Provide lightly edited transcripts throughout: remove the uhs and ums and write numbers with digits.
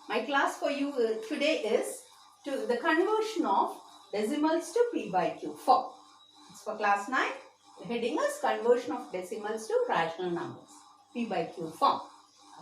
My class for you today is to the conversion of decimals to p by q form. It's for class 9. The heading is conversion of decimals to rational numbers, p by q form.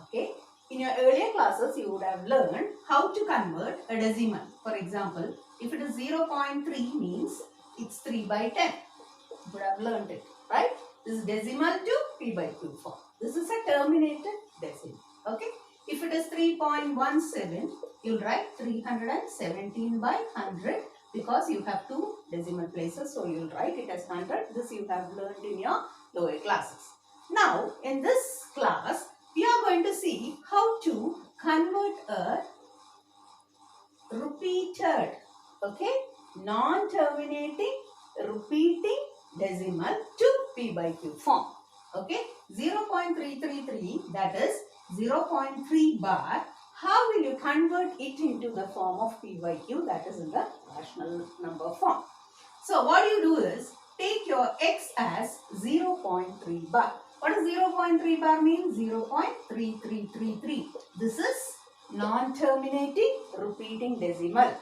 Okay. In your earlier classes, you would have learned how to convert a decimal. For example, if it is 0.3 means it's 3 by 10. You would have learned it, right? This is decimal to p by q form. This is a terminated decimal. Okay. If it is 3.17, you'll write 317 by 100 because you have two decimal places. So you'll write it as 100. This you have learned in your lower classes. Now, in this class, we are going to see how to convert a repeated, okay, non-terminating, repeating decimal to p by q form. Okay, 0.333, that is 0.3 bar. How will you convert it into the form of p by q, that is in the rational number form? So what you do is take your x as 0.3 bar. What does 0.3 bar mean? 0.3333. This is non-terminating repeating decimal.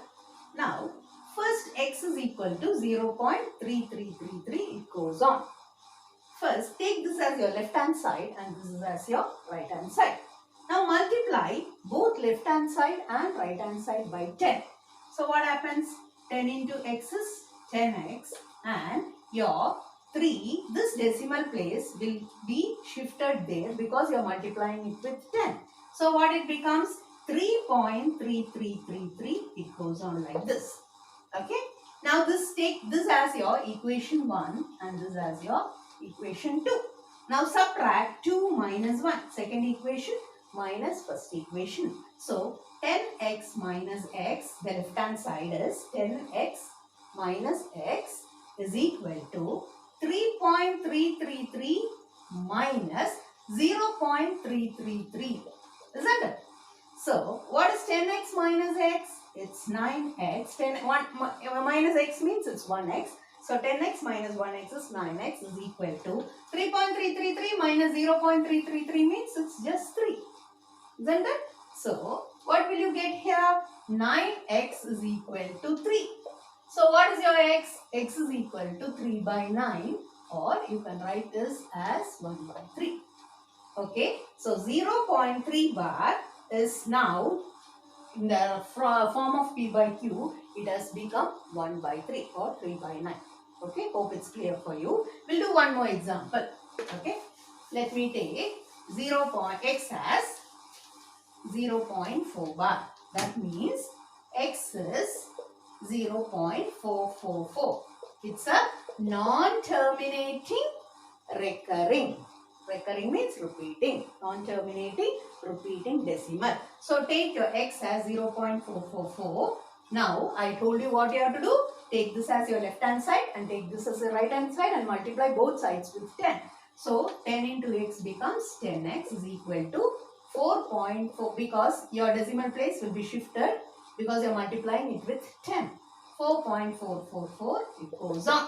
Now, first x is equal to 0.3333. It goes on. First, take this as your left hand side and this is as your right hand side. Now, multiply both left hand side and right hand side by 10. So, what happens? 10 into x is 10x and your 3, this decimal place will be shifted there because you are multiplying it with 10. So, what it becomes? 3.3333. It goes on like this. Okay. Now, take this as your equation 1 and this as your equation 2. Now, subtract 2 minus 1. Second equation minus first equation. So, 10x minus x, the left hand side is 10x minus x is equal to 3.333 minus 0.333. Isn't it? So, what is 10x minus x? It's 9x. 1 minus x means it's 1x. So, 10x minus 1x is 9x is equal to 3.333 minus 0.333 means it's just 3. Isn't it? So, what will you get here? 9x is equal to 3. So, what is your x? X is equal to 3 by 9 or you can write this as 1 by 3. Okay. So, 0.3 bar is now in the form of p by q. It has become 1 by 3 or 3 by 9. Okay. Hope it's clear for you. We'll do one more example. Okay. Let me take x as 0.4 bar. That means x is 0.444. It's a non-terminating recurring. Recurring means repeating. Non-terminating repeating decimal. So take your x as 0.444. Now I told you what you have to do. Take this as your left hand side and take this as the right hand side and multiply both sides with 10. So 10 into x becomes 10x is equal to 4.4 because your decimal place will be shifted because you are multiplying it with 10. 4.444 it goes on.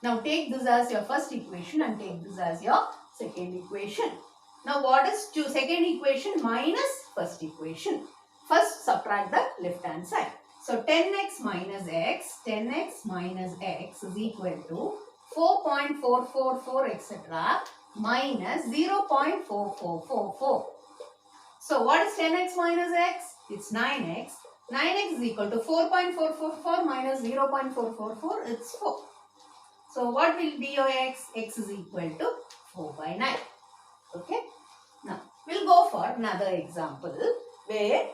Now take this as your first equation and take this as your second equation. Now what is second equation minus first equation? First subtract the left hand side. So 10x minus x is equal to 4.444 etc. minus 0.4444. So what is 10x minus x? It's 9x. 9x is equal to 4.444 minus 0.444. It's 4. So what will be your x? X is equal to 4 by 9. Okay. Now we'll go for another example where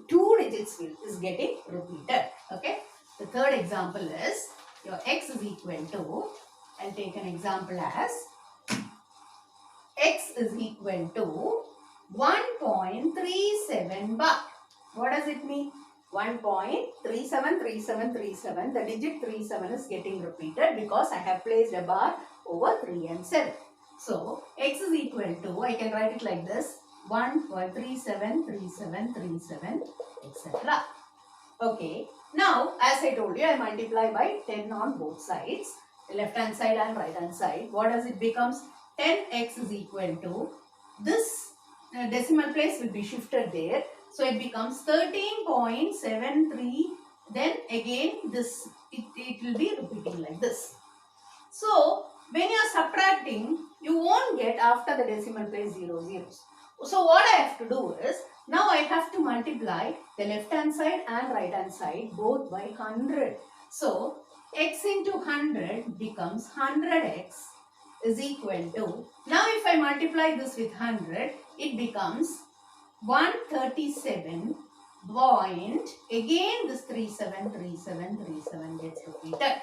two digits is getting repeated. Okay. The third example is your x is equal to, I'll take an example as x is equal to 1.37 bar. What does it mean? 1.373737. The digit 37 is getting repeated because I have placed a bar over 3 and 7. So, x is equal to, I can write it like this, 1.373737, etc. Okay. Now, as I told you, I multiply by 10 on both sides, left hand side and right hand side. What does it becomes? 10x is equal to this decimal place will be shifted there. So it becomes 13.73. Then again this it will be repeating like this. So when you are subtracting, you won't get after the decimal place 0 zeros. So what I have to do is, now I have to multiply the left hand side and right hand side both by 100. So x into 100 becomes 100x is equal to, now if I multiply this with 100, it becomes 137 point, again this 37 gets repeated.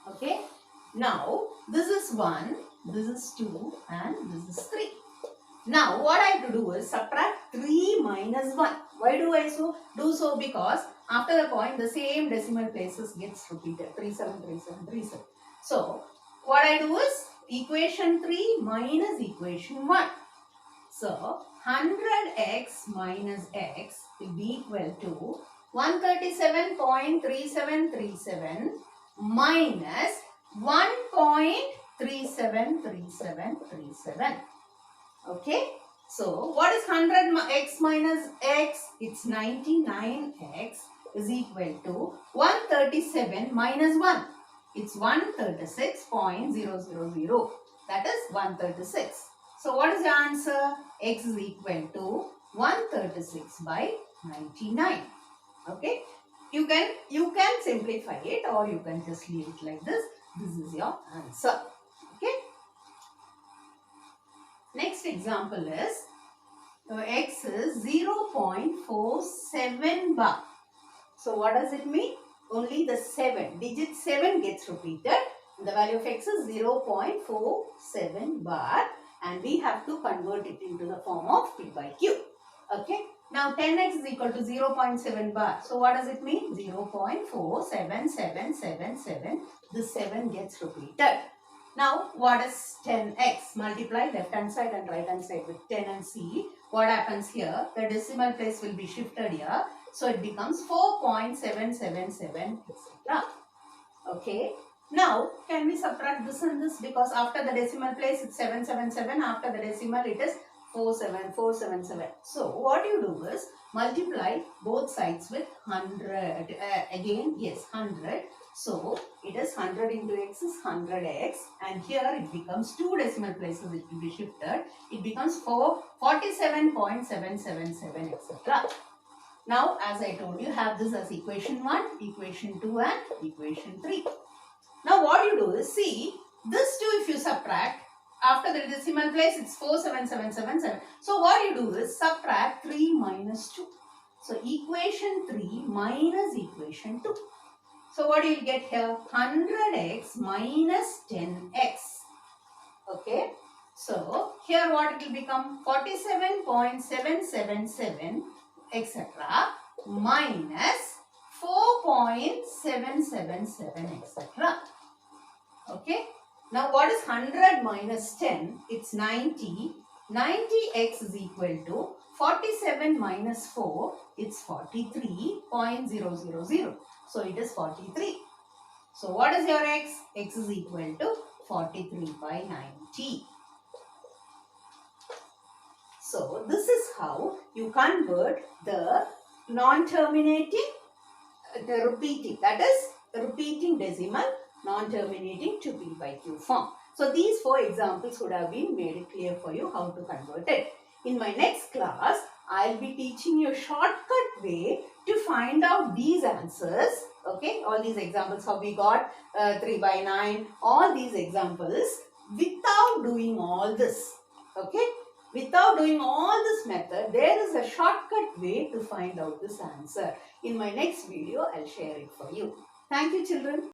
Okay. Now this is 1, this is 2 and this is 3. Now what I have to do is subtract 3 minus 1. Why do I do so? Because after the point the same decimal places gets repeated. 37. So what I do is equation 3 minus equation 1. So 100x minus x will be equal to 137.3737 minus 1.373737. Okay. So what is 100x minus x? It's 99x is equal to 137 minus 1. It's 136.000. That is 136. So what is the answer? X is equal to 136 by 99. Okay. You can simplify it or you can just leave it like this. This is your answer. Okay. Next example is x is 0.47 bar. So what does it mean? Only the digit 7 gets repeated. The value of x is 0.47 bar and we have to convert it into the form of p by q. Okay. Now 10x is equal to 0.7 bar. So what does it mean? 0.47777. This 7 gets repeated. Now what is 10x? Multiply left hand side and right hand side with 10 and see what happens here. The decimal place will be shifted here. So it becomes 4.777 etc. Okay. Now can we subtract this and this? Because after the decimal place it's 777. After the decimal it is 47477. So what you do is multiply both sides with 100. Again, yes, 100. So it is 100 into x is 100x, and here it becomes 2 decimal places it will be shifted. It becomes 47.777 etc. Now as I told you, have this as equation 1, equation 2 and equation 3. Now what you do is, see, this 2 if you subtract, after the decimal place it's 47777. So what you do is subtract 3 minus 2. So equation 3 minus equation 2. So what do you get here? 100x minus 10x. Okay. So here what it will become? 47.777 etc. minus 4.777 etc. Okay. Now what is 100 minus 10? It's 90. 90x is equal to 47 minus 4. It's 43.000. So it is 43. So what is your x? X is equal to 43 by 90. So this is how you convert the non-terminating, the repeating, that is repeating decimal, non-terminating to p by q form. So these 4 examples would have been made it clear for you how to convert it. In my next class, I'll be teaching you a shortcut way to find out these answers. Okay, all these examples, how we got 3 by 9, all these examples without doing all this. Okay, without doing all this method, there is a shortcut way to find out this answer. In my next video, I'll share it for you. Thank you, children.